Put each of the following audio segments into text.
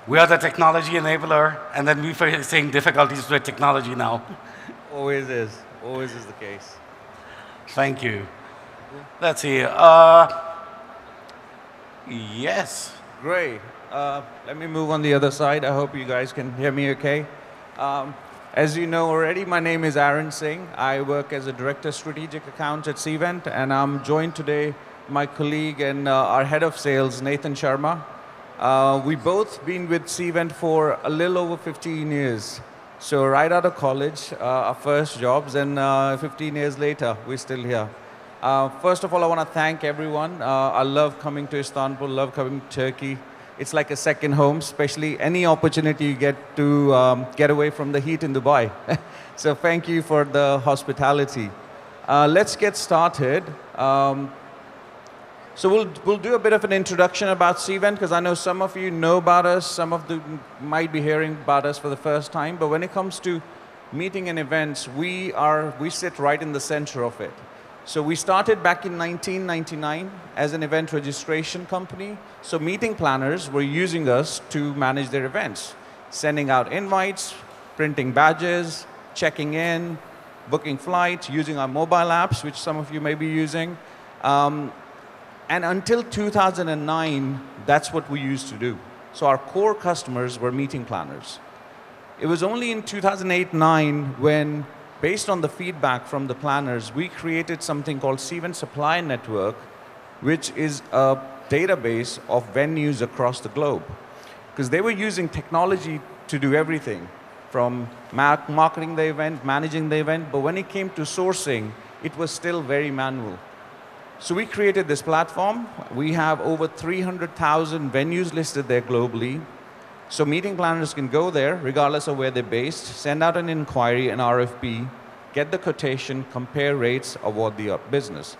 We are the technology enabler, and then we're facing difficulties with technology now. Always is. Always is the case. Thank you. Let's see. Yes. Great. Let me move on the other side. I hope you guys can hear me okay. As you know already, my name is Aaron Singh. I work as a Director Strategic Accounts at Cvent, and I'm joined today by my colleague and our Head of Sales, Nathan Sharma. We've both been with Cvent for a little over 15 years. So right out of college, our first jobs, and 15 years later, we're still here. First of all, I want to thank everyone. I love coming to Istanbul, love coming to Turkey. It's like a second home, especially any opportunity you get to get away from the heat in Dubai. So thank you for the hospitality. Let's get started. So we'll do a bit of an introduction about Cvent, because I know some of you know about us, some of you might be hearing about us for the first time. But when it comes to meeting and events, we sit right in the center of it. So we started back in 1999 as an event registration company. So meeting planners were using us to manage their events, sending out invites, printing badges, checking in, booking flights, using our mobile apps, which some of you may be using. And until 2009, that's what we used to do. So our core customers were meeting planners. It was only in 2008-09 when, based on the feedback from the planners, we created something called Cvent Supply Network, which is a database of venues across the globe. Because they were using technology to do everything, from marketing the event, managing the event, but when it came to sourcing, it was still very manual. So we created this platform. We have over 300,000 venues listed there globally. So meeting planners can go there, regardless of where they're based, send out an inquiry, an RFP, get the quotation, compare rates, award the business.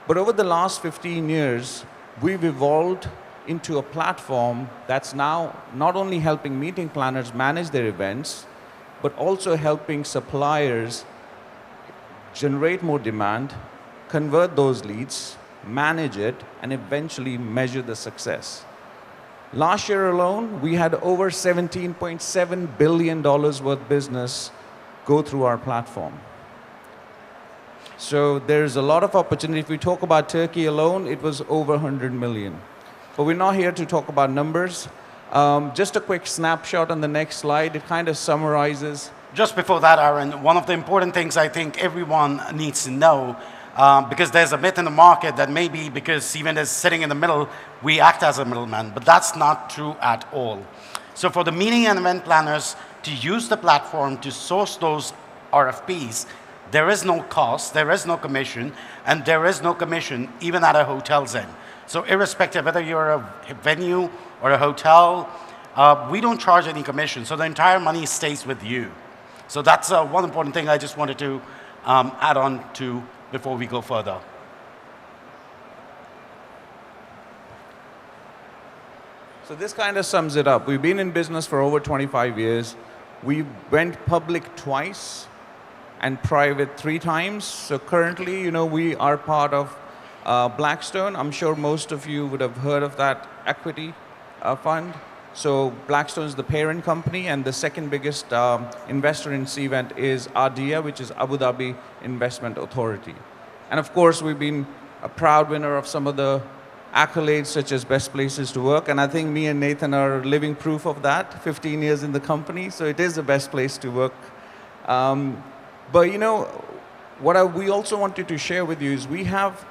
But over the last 15 years, we've evolved into a platform that's now not only helping meeting planners manage their events, but also helping suppliers generate more demand, convert those leads, manage it, and eventually measure the success. Last year alone, we had over $17.7 billion worth business go through our platform. So there's a lot of opportunity. If we talk about Turkey alone, it was over 100 million. But we're not here to talk about numbers. Just a quick snapshot on the next slide. It kind of summarizes. Just before that, Aaron, one of the important things I think everyone needs to know, because there's a myth in the market that maybe because Cvent is sitting in the middle, we act as a middleman, but that's not true at all. So for the meeting and event planners to use the platform to source those RFPs, there is no cost, there is no commission, and there is no commission even at a hotel's end. So irrespective whether you're a venue or a hotel, we don't charge any commission, so the entire money stays with you. So that's one important thing I just wanted to add on to before we go further. So this kind of sums it up. We've been in business for over 25 years. We went public twice and private 3 times. So currently, we are part of Blackstone. I'm sure most of you would have heard of that equity fund. So Blackstone is the parent company, and the second biggest investor in Cvent is ADIA, which is Abu Dhabi Investment Authority. And of course, we've been a proud winner of some of the accolades, such as Best Places to Work. And I think me and Nathan are living proof of that, 15 years in the company. So it is the best place to work. But what we also wanted to share with you is we have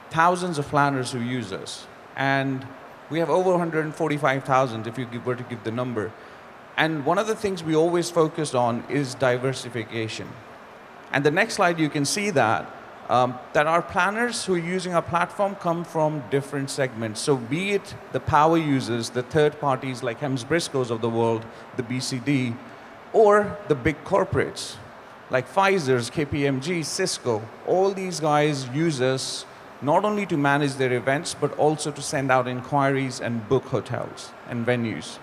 thousands of planners who use us. And we have over 145,000, if you were to give the number. And one of the things we always focused on is diversification. And the next slide, you can see that our planners who are using our platform come from different segments. So be it the power users, the third parties like Hems Briscoes of the world, the BCD, or the big corporates like Pfizer's, KPMG, Cisco. All these guys use us not only to manage their events, but also to send out inquiries and book hotels and venues.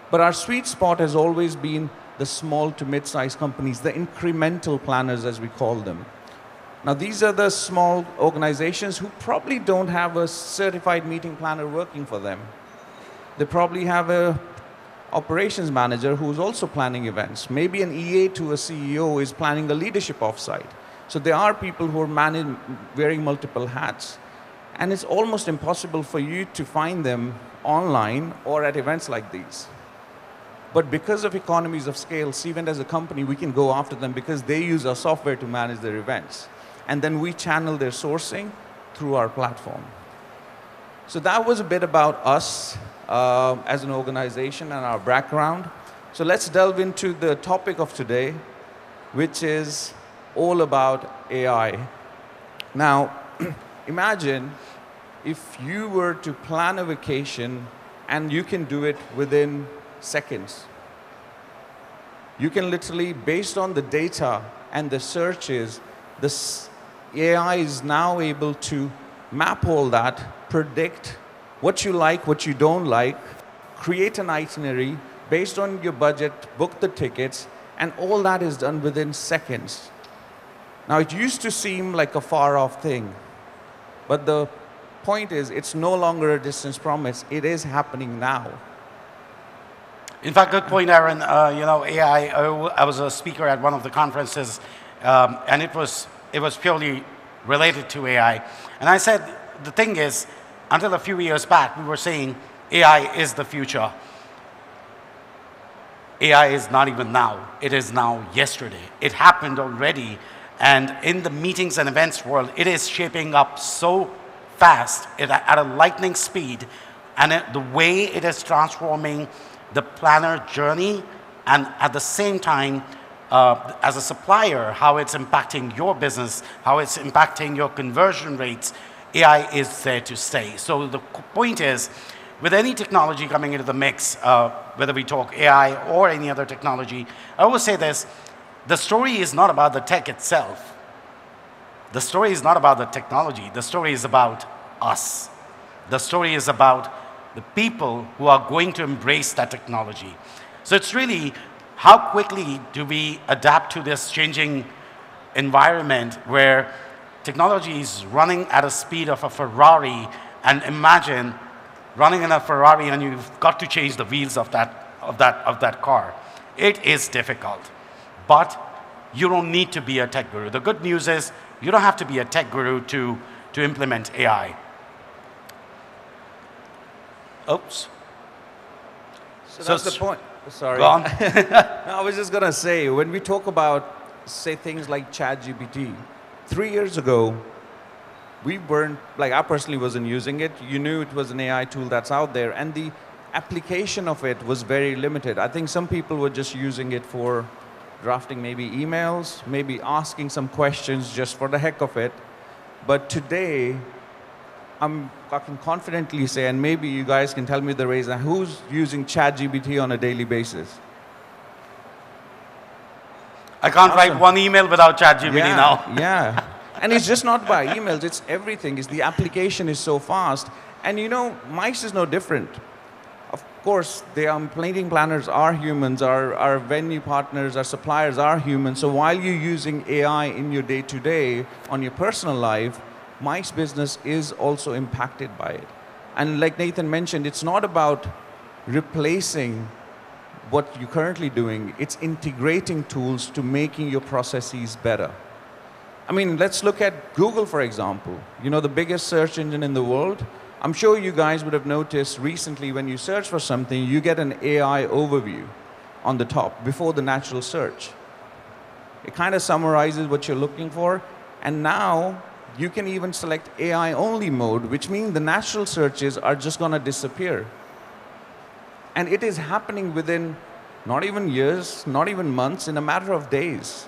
But our sweet spot has always been the small to mid-sized companies, the incremental planners, as we call them. Now, these are the small organizations who probably don't have a certified meeting planner working for them. They probably have a operations manager who's also planning events. Maybe an EA to a CEO is planning a leadership offsite. So there are people who are wearing multiple hats. And it's almost impossible for you to find them online or at events like these. But because of economies of scale, Cvent as a company, we can go after them because they use our software to manage their events. And then we channel their sourcing through our platform. So that was a bit about us as an organization and our background. So let's delve into the topic of today, which is all about AI. Now, imagine if you were to plan a vacation and you can do it within seconds. You can literally, based on the data and the searches, this AI is now able to map all that, predict what you like, what you don't like, create an itinerary based on your budget, book the tickets, and all that is done within seconds. Now, it used to seem like a far-off thing, but the point is, it's no longer a distant promise. It is happening now. In fact, good point, Aaron. AI. I was a speaker at one of the conferences, and it was purely related to AI. And I said, the thing is, until a few years back, we were saying AI is the future. AI is not even now. It is now yesterday. It happened already. And in the meetings and events world, it is shaping up so fast, at a lightning speed. And the way it is transforming the planner journey, and at the same time, as a supplier, how it's impacting your business, how it's impacting your conversion rates, AI is there to stay. So the point is, with any technology coming into the mix, whether we talk AI or any other technology, I always say this, the story is not about the tech itself. The story is not about the technology. The story is about us. The story is about the people who are going to embrace that technology. So it's really, how quickly do we adapt to this changing environment where technology is running at a speed of a Ferrari, and imagine running in a Ferrari and you've got to change the wheels of that car. It is difficult, but you don't need to be a tech guru. The good news is you don't have to be a tech guru to implement AI. Oops. So that's the point. Sorry. Go on. No, I was just going to say, when we talk about, say, things like ChatGPT, 3 years ago, we weren't, like, I personally wasn't using it. You knew it was an AI tool that's out there, and the application of it was very limited. I think some people were just using it for drafting maybe emails, maybe asking some questions just for the heck of it. But today, I can confidently say, and maybe you guys can tell me the reason, who's using ChatGPT on a daily basis? I can't write one email without ChatGPT now. Yeah. And it's just not by emails, it's everything. The application is so fast. And MICE is no different. Of course, the meeting planners are humans, our venue partners, our suppliers are humans. So while you're using AI in your day-to-day, on your personal life, MICE business is also impacted by it. And like Nathan mentioned, it's not about replacing what you're currently doing. It's integrating tools to making your processes better. I mean, let's look at Google, for example. The biggest search engine in the world. I'm sure you guys would have noticed recently when you search for something, you get an AI overview on the top before the natural search. It kind of summarizes what you're looking for. And now you can even select AI only mode, which means the natural searches are just going to disappear. And it is happening within not even years, not even months, in a matter of days.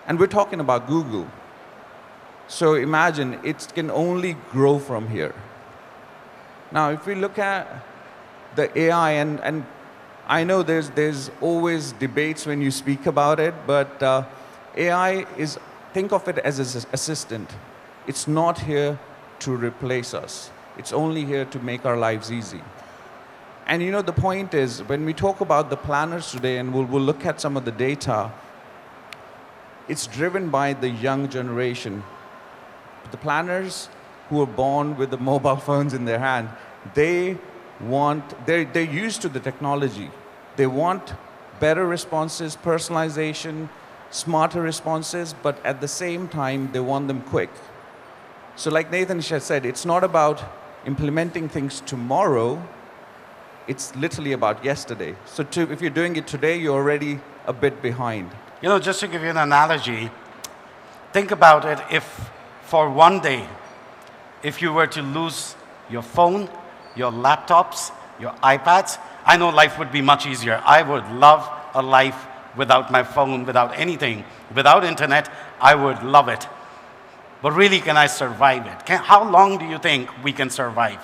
And we're talking about Google. So imagine, it can only grow from here. Now, if we look at the AI, and I know there's always debates when you speak about it, but AI is, think of it as an assistant. It's not here to replace us. It's only here to make our lives easy. And the point is, when we talk about the planners today, and we'll look at some of the data, it's driven by the young generation. The planners who are born with the mobile phones in their hand, they're used to the technology. They want better responses, personalization, smarter responses, but at the same time, they want them quick. So like Nathan said, it's not about implementing things tomorrow, it's literally about yesterday. So if you're doing it today, you're already a bit behind. You know, just to give you an analogy, think about it if for one day, if you were to lose your phone, your laptops, your iPads, I know life would be much easier. I would love a life without my phone, without anything, without internet. I would love it. But really, can I survive it? How long do you think we can survive?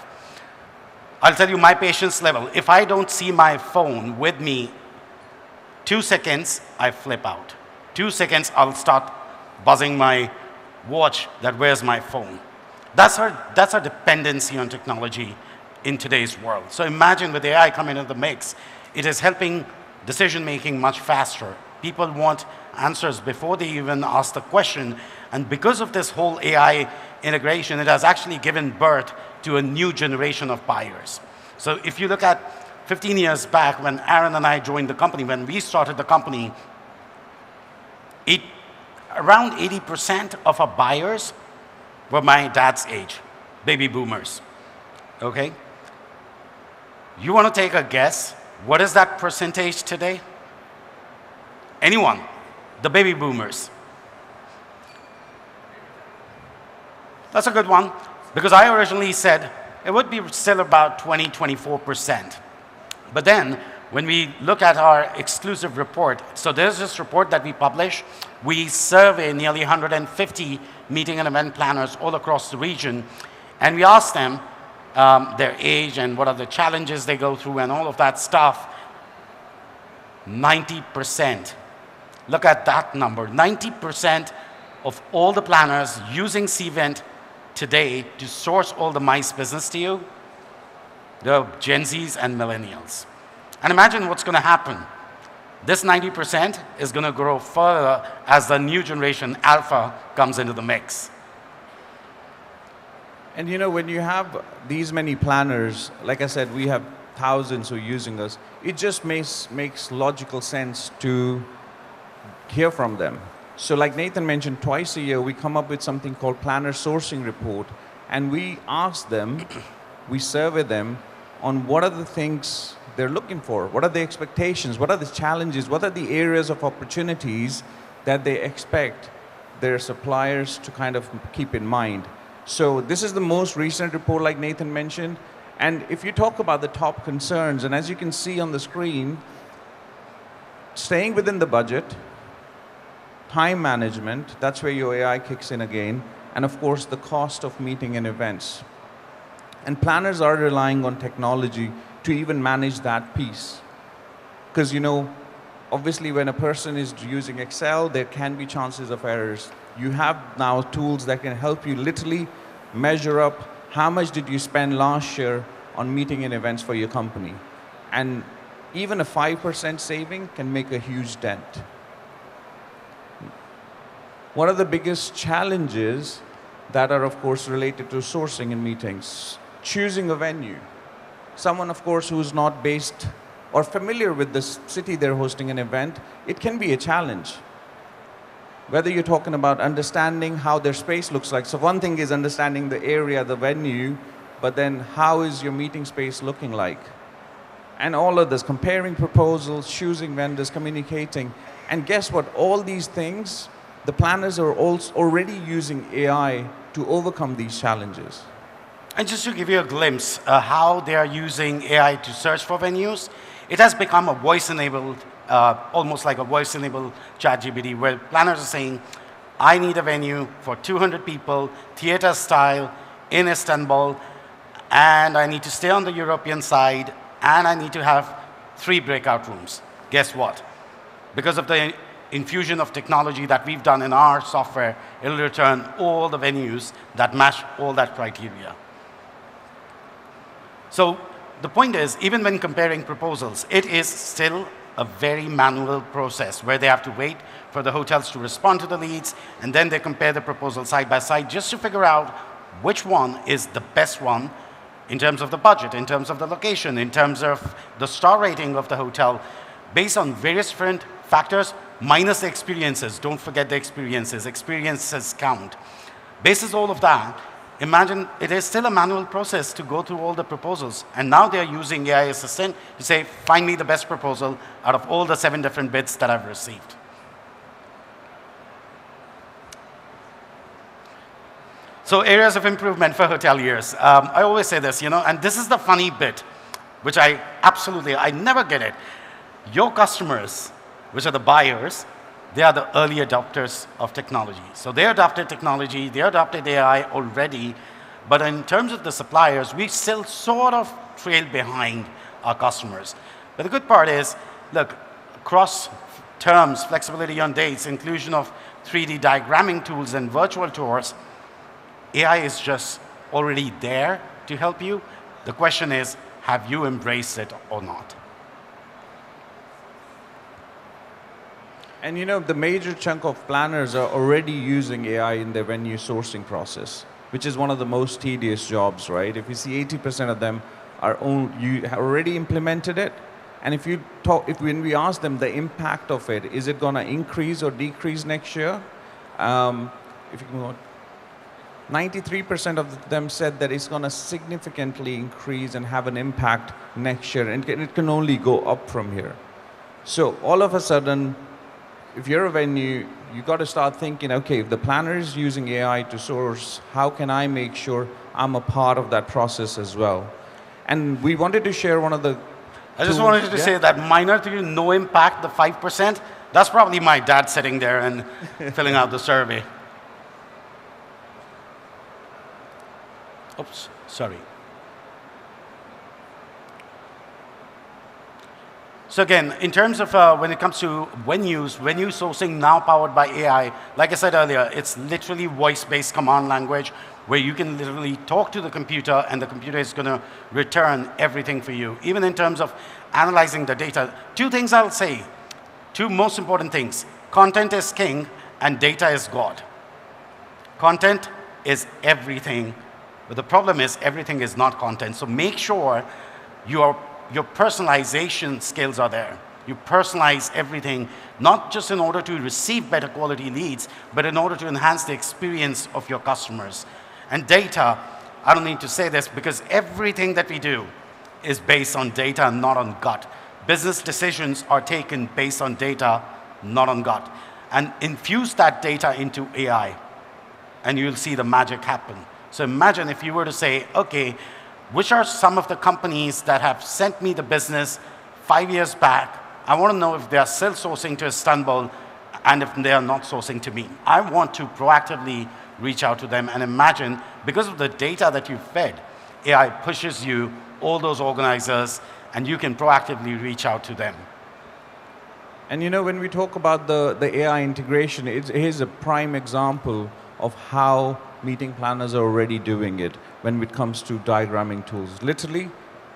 I'll tell you my patience level. If I don't see my phone with me 2 seconds, I flip out. 2 seconds, I'll start buzzing my watch that where's my phone. That's our dependency on technology in today's world. So imagine with AI coming into the mix, it is helping decision making much faster. People want answers before they even ask the question. And because of this whole AI integration, it has actually given birth to a new generation of buyers. So if you look at 15 years back when Aaron and I joined the company, when we started the company, around 80% of our buyers were my dad's age, baby boomers, okay? You want to take a guess? What is that percentage today? Anyone? The baby boomers. That's a good one, because I originally said it would be still about 20-24%. But then, when we look at our exclusive report, so there's this report that we publish. We survey nearly 150 meeting and event planners all across the region, and we ask them their age and what are the challenges they go through and all of that stuff. 90%. Look at that number. 90% of all the planners using Cvent today to source all the MICE business to you, they're Gen Zs and millennials. And imagine what's going to happen. This 90% is going to grow further as the new generation Alpha comes into the mix. And you know, when you have these many planners, like I said, we have thousands who are using us, it just makes logical sense to hear from them. So like Nathan mentioned, twice a year we come up with something called Planner Sourcing Report, and we ask them, we survey them on what are the things they're looking for, what are the expectations, what are the challenges, what are the areas of opportunities that they expect their suppliers to kind of keep in mind. So this is the most recent report like Nathan mentioned, and if you talk about the top concerns, and as you can see on the screen, staying within the budget, time management, that's where your AI kicks in again, and of course the cost of meeting and events. And planners are relying on technology to even manage that piece. Because you know, obviously when a person is using Excel, there can be chances of errors. You have now tools that can help you literally measure up how much did you spend last year on meeting and events for your company. And even a 5% saving can make a huge dent. One of the biggest challenges that are, of course, related to sourcing in meetings, choosing a venue. Someone, of course, who's not based or familiar with the city they're hosting an event, it can be a challenge. Whether you're talking about understanding how their space looks like. So one thing is understanding the area, the venue, but then how is your meeting space looking like? And all of this, comparing proposals, choosing vendors, communicating. And guess what? All these things, the planners are already using AI to overcome these challenges. And just to give you a glimpse how they are using AI to search for venues, it has become a voice-enabled, almost like a voice-enabled ChatGPT, where planners are saying, I need a venue for 200 people, theater style, in Istanbul, and I need to stay on the European side, and I need to have 3 breakout rooms. Guess what? Because of the infusion of technology that we've done in our software, it'll return all the venues that match all that criteria. So the point is, even when comparing proposals, it is still a very manual process where they have to wait for the hotels to respond to the leads, and then they compare the proposal side by side just to figure out which one is the best one in terms of the budget, in terms of the location, in terms of the star rating of the hotel. based on various different factors, minus the experiences. Don't forget the experiences. Experiences count. Basis all of that, imagine it is still a manual process to go through all the proposals. And now they're using AI Assistant to say, find me the best proposal out of all the 7 different bids that I've received. So areas of improvement for hoteliers. I always say this, and this is the funny bit, which I never get it. Your customers, which are the buyers, they are the early adopters of technology. So they adopted technology, they adopted AI already, but in terms of the suppliers, we still sort of trail behind our customers. But the good part is, look, across terms, flexibility on dates, inclusion of 3D diagramming tools and virtual tours, AI is just already there to help you. The question is, have you embraced it or not? And the major chunk of planners are already using AI in their venue sourcing process, which is one of the most tedious jobs, right? If you see 80% of them you have already implemented it, and when we ask them the impact of it, is it going to increase or decrease next year? If you can go on. 93% of them said that it's going to significantly increase and have an impact next year, and it can only go up from here. So all of a sudden, if you're a venue, you got to start thinking, okay, if the planner is using AI to source, how can I make sure I'm a part of that process as well? And we wanted to share one of the I just wanted to say that minor to no impact, the 5%, that's probably my dad sitting there and filling out the survey. Oops, sorry. So again, in terms of when it comes to venue sourcing now powered by AI, like I said earlier, it's literally voice-based command language where you can literally talk to the computer and the computer is going to return everything for you. Even in terms of analyzing the data, 2 things I'll say, 2 most important things. Content is king and data is God. Content is everything. But the problem is everything is not content. So make sure your personalization skills are there. You personalize everything, not just in order to receive better quality leads, but in order to enhance the experience of your customers. And data, I don't need to say this because everything that we do is based on data and not on gut. Business decisions are taken based on data, not on gut. And infuse that data into AI, and you'll see the magic happen. So imagine if you were to say, okay, which are some of the companies that have sent me the business 5 years back? I want to know if they are still sourcing to Istanbul and if they are not sourcing to me. I want to proactively reach out to them and imagine, because of the data that you fed, AI pushes you, all those organizers, and you can proactively reach out to them. And when we talk about the AI integration, here's a prime example of how meeting planners are already doing it when it comes to diagramming tools. Literally,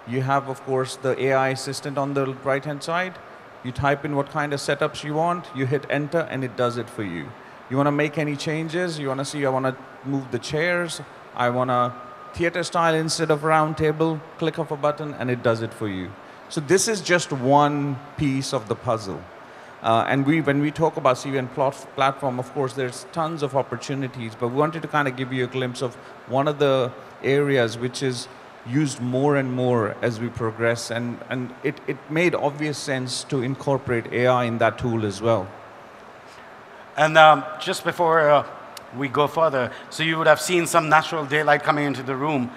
you have, of course, the AI assistant on the right-hand side. You type in what kind of setups you want, you hit enter, and it does it for you. You want to make any changes? You want to see, I want to move the chairs, I want a theater style instead of round table, click of a button, and it does it for you. So this is just one piece of the puzzle. And when we talk about Cvent platform, of course, there's tons of opportunities, but we wanted to kind of give you a glimpse of one of the areas which is used more and more as we progress, and it made obvious sense to incorporate AI in that tool as well. And just before we go further, so you would have seen some natural daylight coming into the room.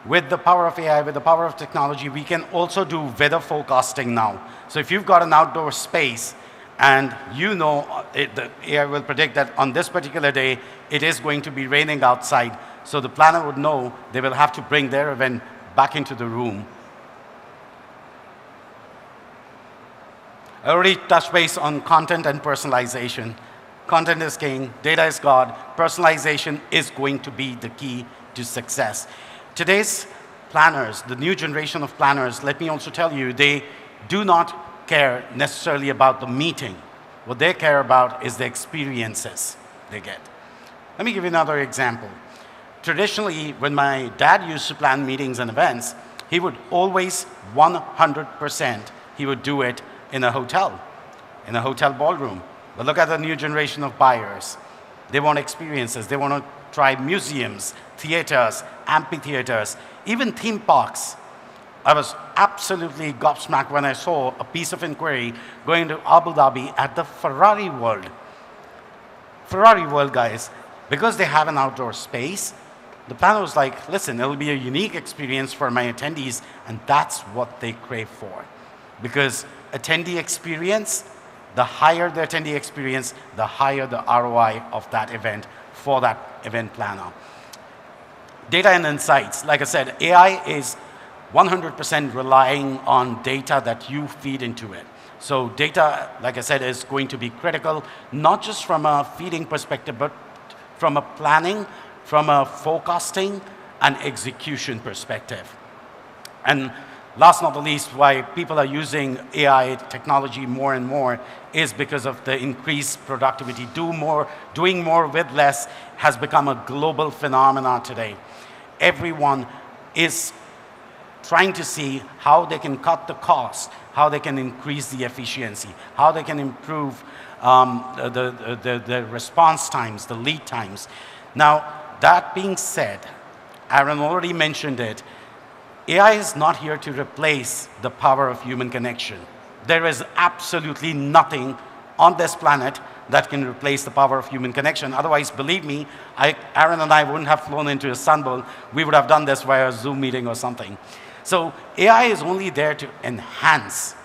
With the power of AI, with the power of technology, we can also do weather forecasting now. So if you've got an outdoor space, and the AI will predict that on this particular day, it is going to be raining outside. So the planner would know they will have to bring their event back into the room. I already touched base on content and personalization. Content is king, data is God, personalization is going to be the key to success. Today's planners, the new generation of planners, let me also tell you, they do not care necessarily about the meeting. What they care about is the experiences they get. Let me give you another example. Traditionally, when my dad used to plan meetings and events, he would always 100%, he would do it in a hotel ballroom. But look at the new generation of buyers. They want experiences. They want to try museums, theaters, amphitheaters, even theme parks. I was absolutely gobsmacked when I saw a piece of inquiry going to Abu Dhabi at the Ferrari World. Ferrari World, guys, because they have an outdoor space, the planner was like, listen, it'll be a unique experience for my attendees, and that's what they crave for. Because attendee experience, the higher the attendee experience, the higher the ROI of that event for that event planner. Data and insights. Like I said, AI is 100% relying on data that you feed into it. So data, like I said, is going to be critical, not just from a feeding perspective, but from a planning, from a forecasting and execution perspective. And last not the least, why people are using AI technology more and more is because of the increased productivity. Doing more with less has become a global phenomenon today. Everyone is trying to see how they can cut the cost, how they can increase the efficiency, how they can improve the response times, the lead times. Now, that being said, Aaron already mentioned it, AI is not here to replace the power of human connection. There is absolutely nothing on this planet that can replace the power of human connection. Otherwise, believe me, Aaron and I wouldn't have flown into Istanbul. We would have done this via a Zoom meeting or something. So AI is only there to enhance,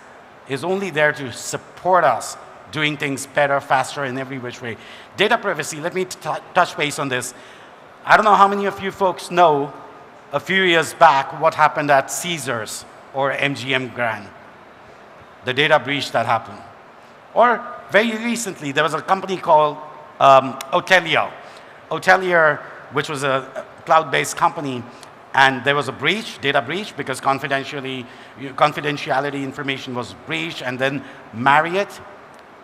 is only there to support us doing things better, faster, in every which way. Data privacy, let me touch base on this. I don't know how many of you folks know a few years back what happened at Caesars or MGM Grand, the data breach that happened. Or very recently, there was a company called Otelji, which was a cloud-based company, and there was a breach, data breach, because confidentiality information was breached, and then Marriott,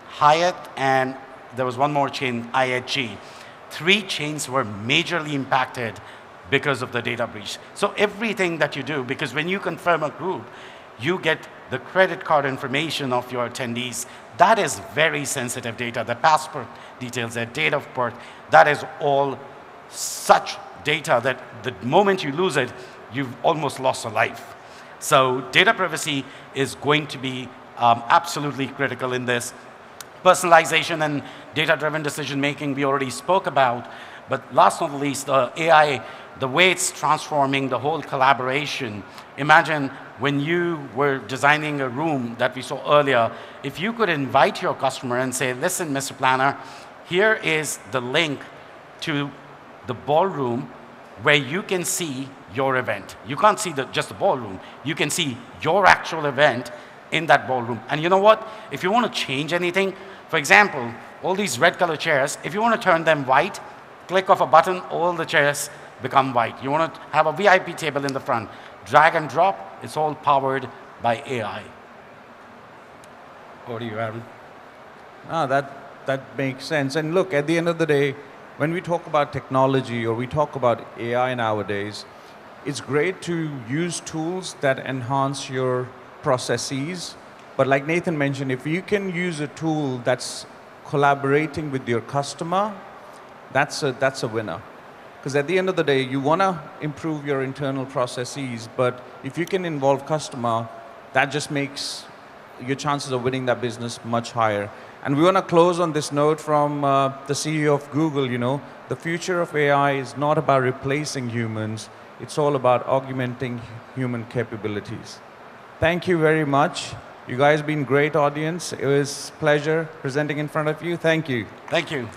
Hyatt, and there was one more chain, IHG. 3 chains were majorly impacted because of the data breach. So everything that you do, because when you confirm a group, you get the credit card information of your attendees. That is very sensitive data. The passport details, their date of birth, that is all such data that the moment you lose it, you've almost lost a life. So data privacy is going to be absolutely critical in this. Personalization and data-driven decision-making we already spoke about, but last not least, AI, the way it's transforming the whole collaboration. Imagine when you were designing a room that we saw earlier, if you could invite your customer and say, listen, Mr. Planner, here is the link to the ballroom where you can see your event. You can't see just the ballroom. You can see your actual event in that ballroom. And you know what? If you want to change anything, for example, all these red color chairs, if you want to turn them white, click of a button, all the chairs become white. You want to have a VIP table in the front, drag and drop, it's all powered by AI. Over to you, Aaron. That makes sense. And look, at the end of the day, when we talk about technology or we talk about AI nowadays, it's great to use tools that enhance your processes. But like Nathan mentioned, if you can use a tool that's collaborating with your customer, that's a winner. Because at the end of the day, you want to improve your internal processes, but if you can involve customer, that just makes your chances of winning that business much higher. And we want to close on this note from the CEO of Google, the future of AI is not about replacing humans, it's all about augmenting human capabilities. Thank you very much. You guys have been a great audience. It was a pleasure presenting in front of you. Thank you. Thank you.